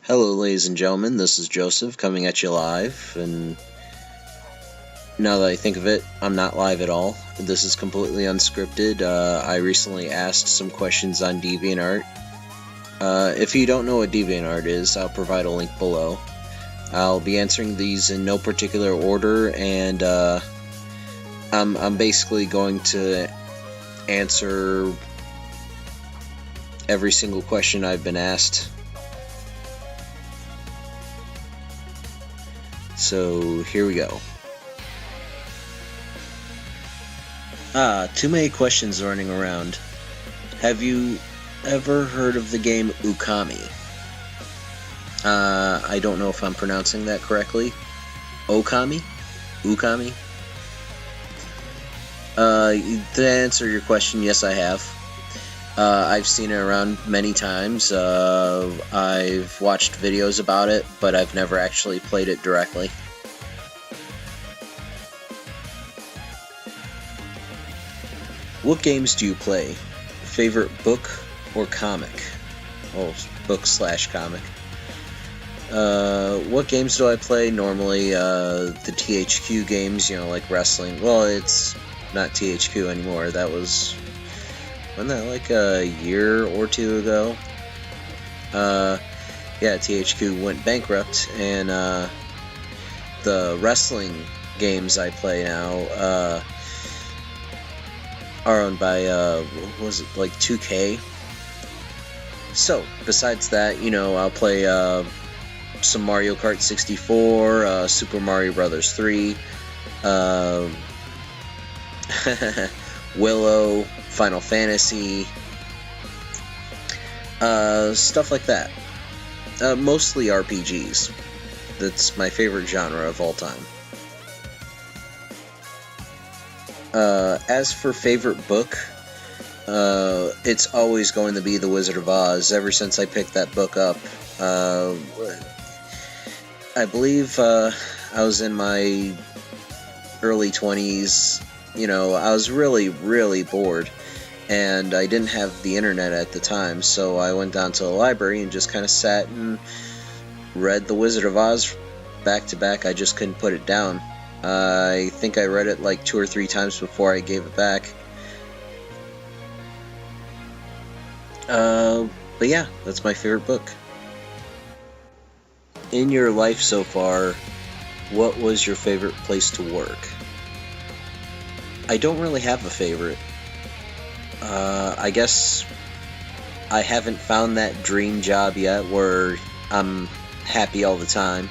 Hello, ladies and gentlemen, this is Joseph coming at you live, and now that I think of it, I'm not live at all. This is completely unscripted. I recently asked some questions on DeviantArt. If you don't know what DeviantArt is, I'll provide a link below. I'll be answering these in no particular order, and I'm basically going to answer every single question I've been asked. So here we go. Too many questions running around. Have you ever heard of the game Ukami? I don't know if I'm pronouncing that correctly. Okami? Ukami? To answer your question, yes, I have. I've seen it around many times. I've watched videos about it, but I've never actually played it directly. What games do you play? Favorite book or comic? Oh, book/comic. What games do I play? Normally, the THQ games, like wrestling. Well, it's not THQ anymore. That was... wasn't that like a year or two ago? Yeah, THQ went bankrupt, and the wrestling games I play now are owned by, what was it, like 2K? So, besides that, I'll play some Mario Kart 64, Super Mario Bros. 3, Willow, Final Fantasy, stuff like that. Mostly RPGs. That's my favorite genre of all time. As for favorite book, it's always going to be The Wizard of Oz. Ever since I picked that book up, I believe I was in my early 20s. I was really, really bored, and I didn't have the internet at the time, so I went down to the library and just kind of sat and read The Wizard of Oz back to back. I just couldn't put it down. I think I read it like 2 or 3 times before I gave it back. But yeah, that's my favorite book. In your life so far, what was your favorite place to work? I don't really have a favorite. I guess I haven't found that dream job yet where I'm happy all the time.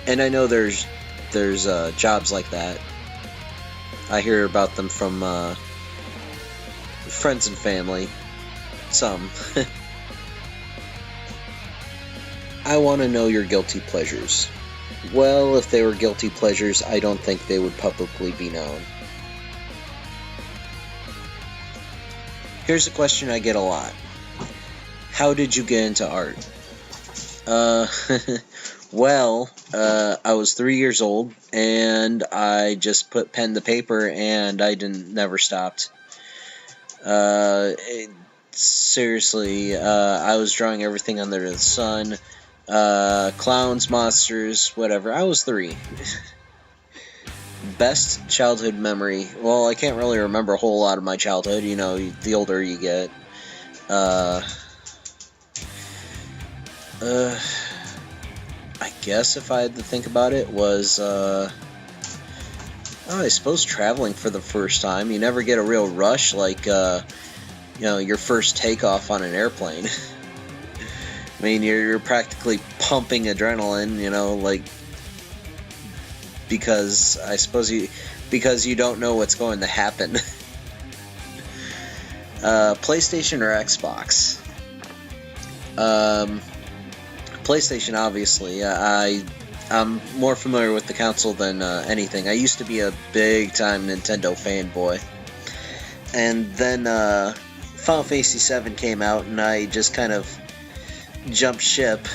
And I know there's jobs like that. I hear about them from friends and family. Some. I want to know your guilty pleasures. Well, if they were guilty pleasures, I don't think they would publicly be known. Here's a question I get a lot. How did you get into art? Well, I was 3 years old, and I just put pen to paper, and I never stopped. Seriously, I was drawing everything under the sun. Clowns, monsters, whatever. I was 3. Best childhood memory. Well, I can't really remember a whole lot of my childhood. The older you get. I guess if I had to think about it, was, I suppose traveling for the first time. You never get a real rush like, your first takeoff on an airplane. I mean, you're practically pumping adrenaline, like, because I suppose you don't know what's going to happen. PlayStation or Xbox? PlayStation, obviously. I'm more familiar with the console than anything. I used to be a big-time Nintendo fanboy. And then Final Fantasy VII came out, and I just kind of jumped ship.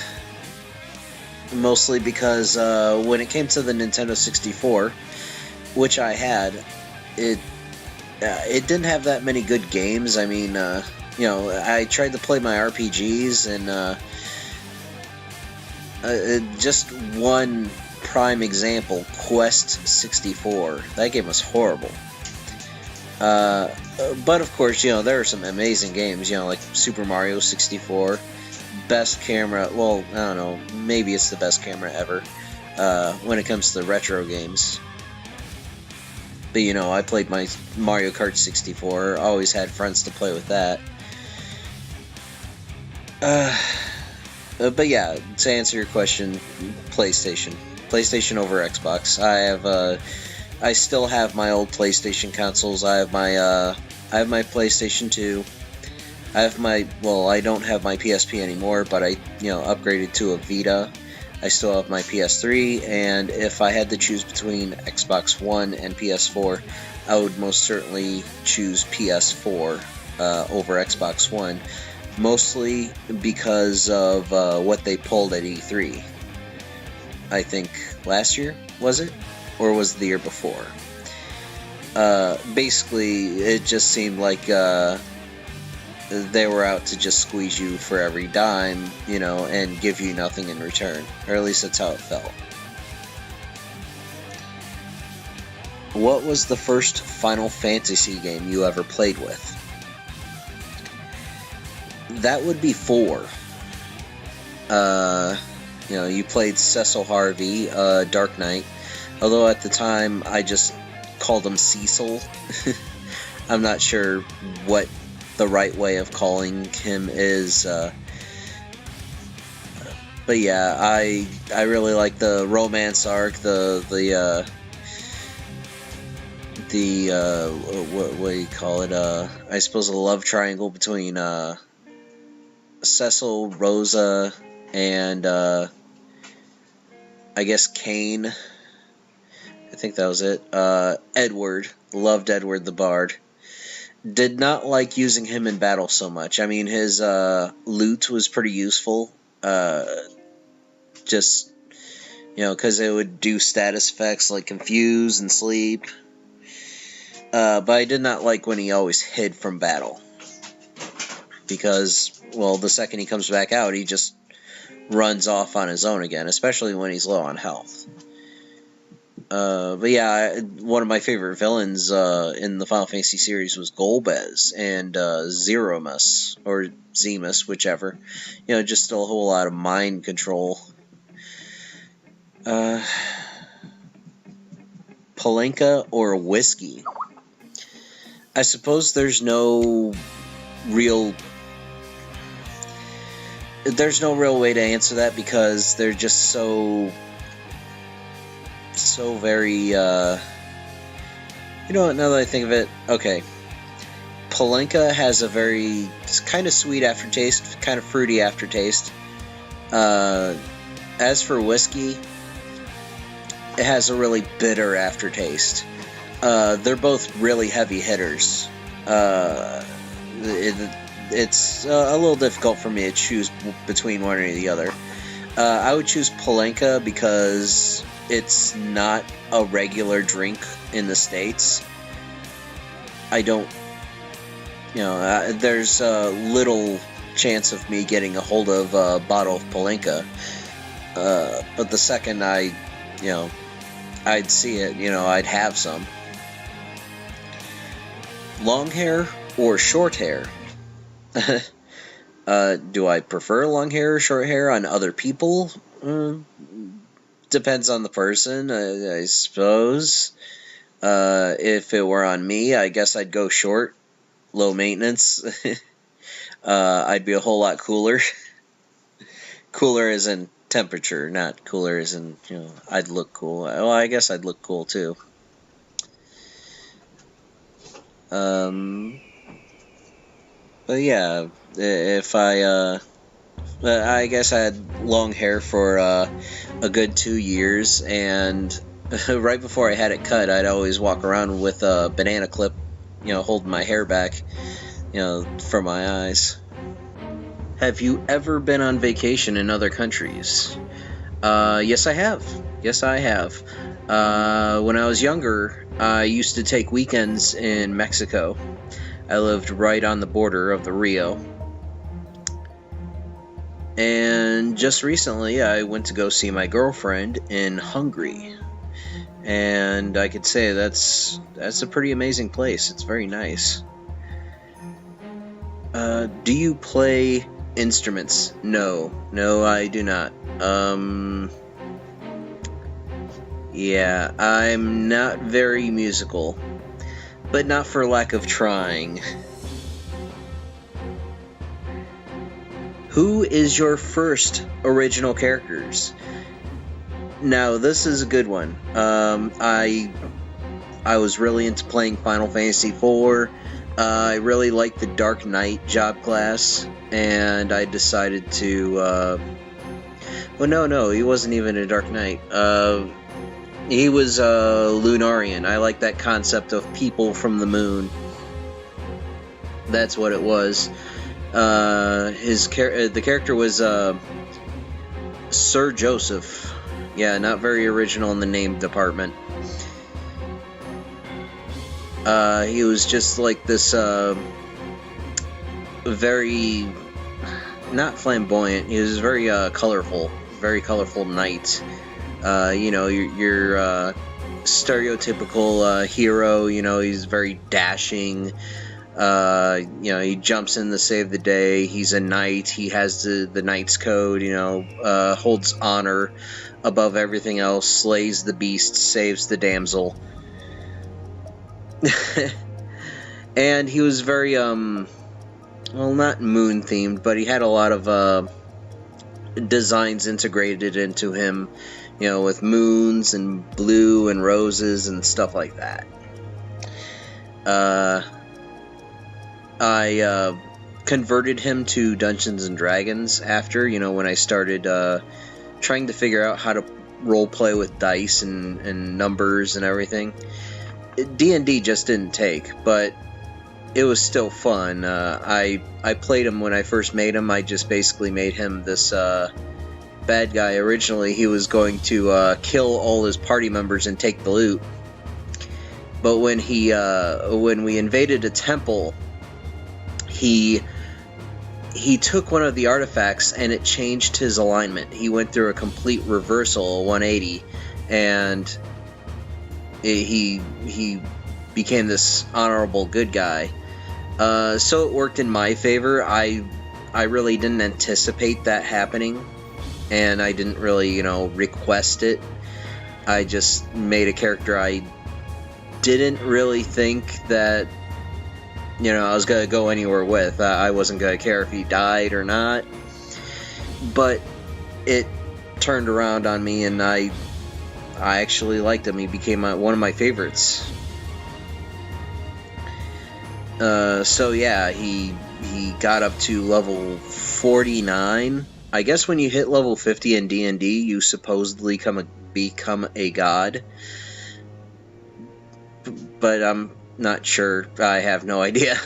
Mostly because when it came to the Nintendo 64, which I had, it didn't have that many good games. I mean, I tried to play my RPGs, and just one prime example, Quest 64. That game was horrible. But of course, there are some amazing games, like Super Mario 64. Best camera, well, I don't know, maybe it's the best camera ever when it comes to the retro games. But I played my Mario Kart 64, always had friends to play with that. But yeah, to answer your question, PlayStation over Xbox. I still have my old PlayStation consoles. I have my PlayStation 2. I don't have my PSP anymore, but I upgraded to a Vita. I still have my PS3, and if I had to choose between Xbox One and PS4, I would most certainly choose PS4 over Xbox One, mostly because of what they pulled at E3. I think last year, was it? Or was it the year before? Basically, it just seemed like they were out to just squeeze you for every dime, and give you nothing in return. Or at least that's how it felt. What was the first Final Fantasy game you ever played with? That would be 4. You played Cecil Harvey, Dark Knight. Although at the time, I just called him Cecil. I'm not sure what the right way of calling him is. But yeah, I really like the romance arc, what do you call it? I suppose a love triangle between Cecil, Rosa, and I guess Kane. I think that was it. Edward. Loved Edward the Bard. Did not like using him in battle so much. I mean, his loot was pretty useful. Just, because it would do status effects like confuse and sleep. But I did not like when he always hid from battle. Because, well, the second he comes back out, he just runs off on his own again, especially when he's low on health. But yeah, one of my favorite villains in the Final Fantasy series was Golbez and Zeromus, or Zemus, whichever. Just still a whole lot of mind control. Palenka or whiskey? I suppose there's no real way to answer that because they're just so very, now that I think of it, okay. Palenka has a very kind of sweet aftertaste, kind of fruity aftertaste. As for whiskey, it has a really bitter aftertaste. They're both really heavy hitters. It's a little difficult for me to choose between one or the other. I would choose Palenka because it's not a regular drink in the States. I don't, there's little chance of me getting a hold of a bottle of Palenka. But the second I'd see it, I'd have some. Long hair or short hair? Do I prefer long hair or short hair on other people? Depends on the person, I suppose. If it were on me, I guess I'd go short, low maintenance. I'd be a whole lot cooler. Cooler as in temperature, not cooler as in, I'd look cool. Well, I guess I'd look cool too. But yeah, if I guess I had long hair for a good 2 years, and right before I had it cut, I'd always walk around with a banana clip, holding my hair back, from my eyes. Have you ever been on vacation in other countries? Yes, I have. When I was younger, I used to take weekends in Mexico. I lived right on the border of the Rio. And just recently, I went to go see my girlfriend in Hungary. And I could say that's a pretty amazing place. It's very nice. Do you play instruments? No, I do not. Yeah, I'm not very musical, but not for lack of trying. Who is your first original characters? Now, this is a good one. I was really into playing Final Fantasy IV. I really liked the Dark Knight job class, and I decided to. Well, no, he wasn't even a Dark Knight. He was a Lunarian. I like that concept of people from the moon. That's what it was. The character was Sir Joseph. Yeah, not very original in the name department. He was just like this very not flamboyant. He was very colorful knight. Your stereotypical hero. He's very dashing. He jumps in to save the day. He's a knight. He has the knight's code. Holds honor above everything else. Slays the beast. Saves the damsel. And he was very not moon themed, but he had a lot of designs integrated into him. With moons and blue and roses and stuff like that. I converted him to Dungeons and Dragons after, when I started trying to figure out how to roleplay with dice and numbers and everything. D&D just didn't take, but it was still fun. I played him when I first made him. I just basically made him this bad guy. Originally, he was going to kill all his party members and take the loot. But when we invaded a temple, he took one of the artifacts and it changed his alignment. He went through a complete reversal, 180, and he became this honorable good guy. So it worked in my favor. I really didn't anticipate that happening, and I didn't really, request it. I just made a character I didn't really think that I was going to go anywhere with. I wasn't going to care if he died or not. But it turned around on me, and I actually liked him. He became one of my favorites. So yeah, he got up to level 49. I guess when you hit level 50 in D&D, you supposedly become a god. But I'm not sure. I have no idea.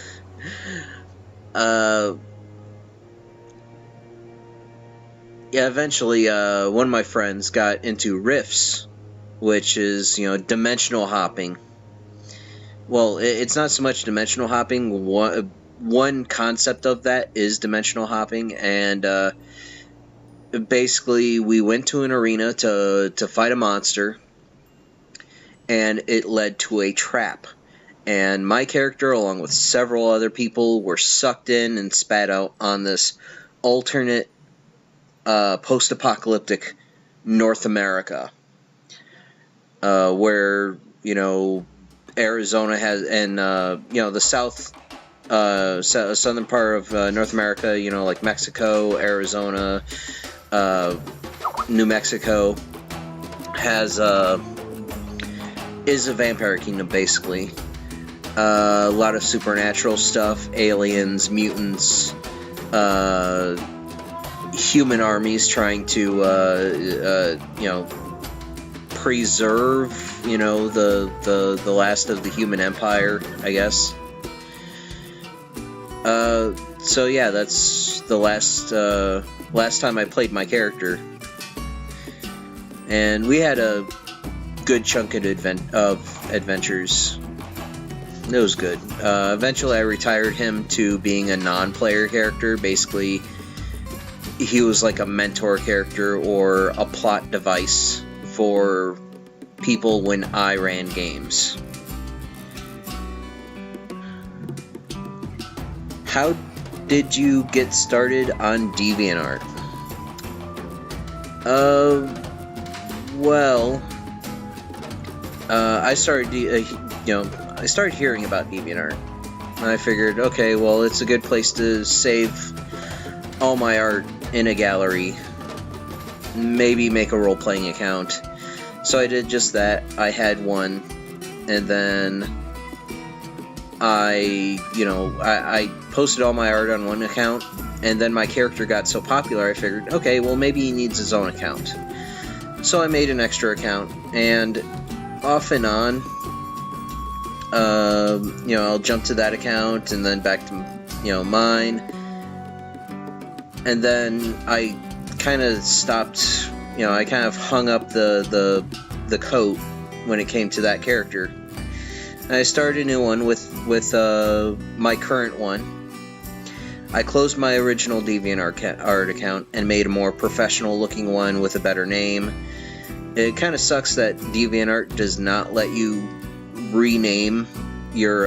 Eventually, one of my friends got into rifts, which is, dimensional hopping. Well, it's not so much dimensional hopping. One concept of that is dimensional hopping, and basically we went to an arena to fight a monster, and it led to a trap. And my character, along with several other people, were sucked in and spat out on this alternate post-apocalyptic North America, where, Arizona has, and, the southern part of North America, like Mexico, Arizona, New Mexico, is a vampire kingdom, basically. A lot of supernatural stuff, aliens, mutants, human armies trying to, preserve, the last of the human empire, I guess. So yeah, that's the last time I played my character, and we had a good chunk of adventures. It was good. Eventually, I retired him to being a non-player character. Basically, he was like a mentor character or a plot device for people when I ran games. How did you get started on DeviantArt? Well, I started, I started hearing about DeviantArt, and I figured, okay, well, it's a good place to save all my art in a gallery, maybe make a role-playing account. So I did just that. I had one, and then I posted all my art on one account, and then my character got so popular I figured, okay, well, maybe he needs his own account. So I made an extra account, and off and on, I'll jump to that account and then back to, mine. And then I kind of stopped, I kind of hung up the coat when it came to that character. And I started a new one with my current one. I closed my original DeviantArt account and made a more professional looking one with a better name. It kind of sucks that DeviantArt does not let you rename your,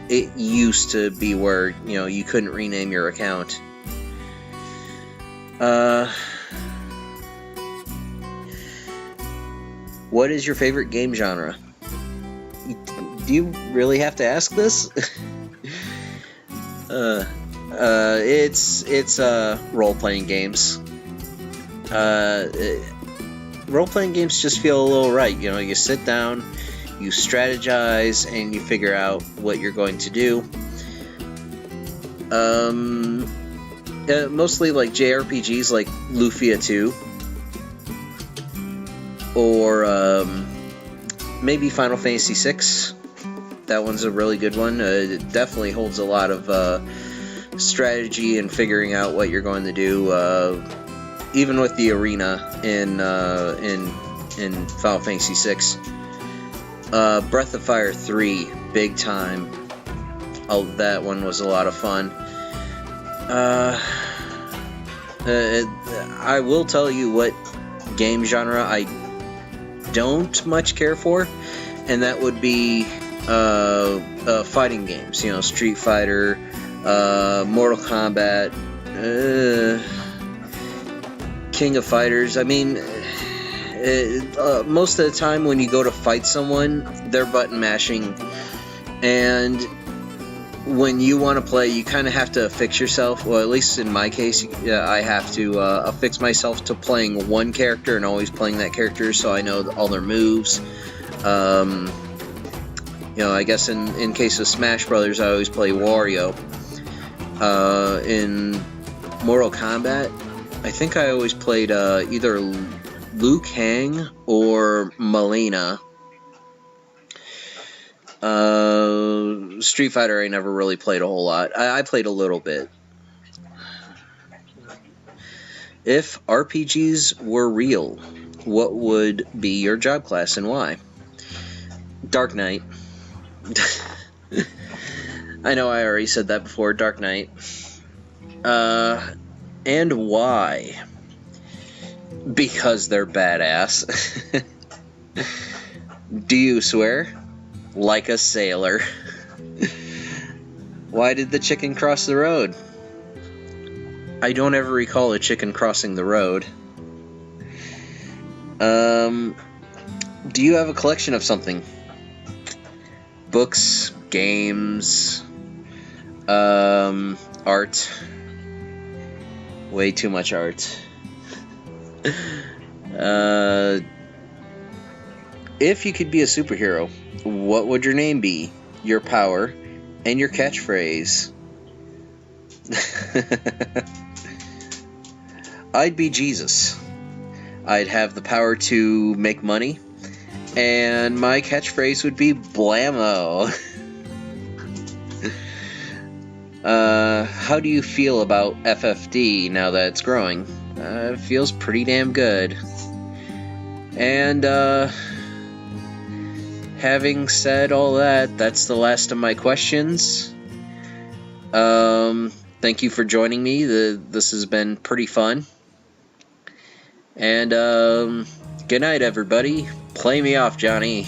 it used to be where, you couldn't rename your account. What is your favorite game genre? Do you really have to ask this? It's role-playing games. Role-playing games just feel a little right. You sit down, you strategize, and you figure out what you're going to do. Mostly like JRPGs like Lufia 2. Or maybe Final Fantasy VI. That one's a really good one. It definitely holds a lot of strategy and figuring out what you're going to do. Even with the arena in Final Fantasy VI. Breath of Fire 3, big time. That one was a lot of fun. I will tell you what game genre I don't much care for, and that would be fighting games. Street Fighter, Mortal Kombat, King of Fighters. I mean, most of the time when you go to fight someone, they're button mashing, and when you want to play, you kind of have to fix yourself. Well, at least in my case, I have to affix myself to playing one character and always playing that character, so I know all their moves. I guess in case of Smash Brothers, I always play Wario. In Mortal Kombat, I think I always played either Liu Kang or Mileena. Street Fighter I never really played a whole lot. I played a little bit. If RPGs were real, what would be your job class and why? Dark Knight. I know I already said that before. Dark Knight. And why? Because they're badass. Do you swear? Like a sailor. Why did the chicken cross the road? I don't ever recall a chicken crossing the road. Do you have a collection of something? Books, games, art. Way too much art. If you could be a superhero, what would your name be, your power, and your catchphrase? I'd be Jesus. I'd have the power to make money, and my catchphrase would be blammo. How do you feel about FFD now that it's growing? It feels pretty damn good. And, having said all that, that's the last of my questions. Thank thank you for joining me. This has been pretty fun. And good night, everybody. Play me off, Johnny.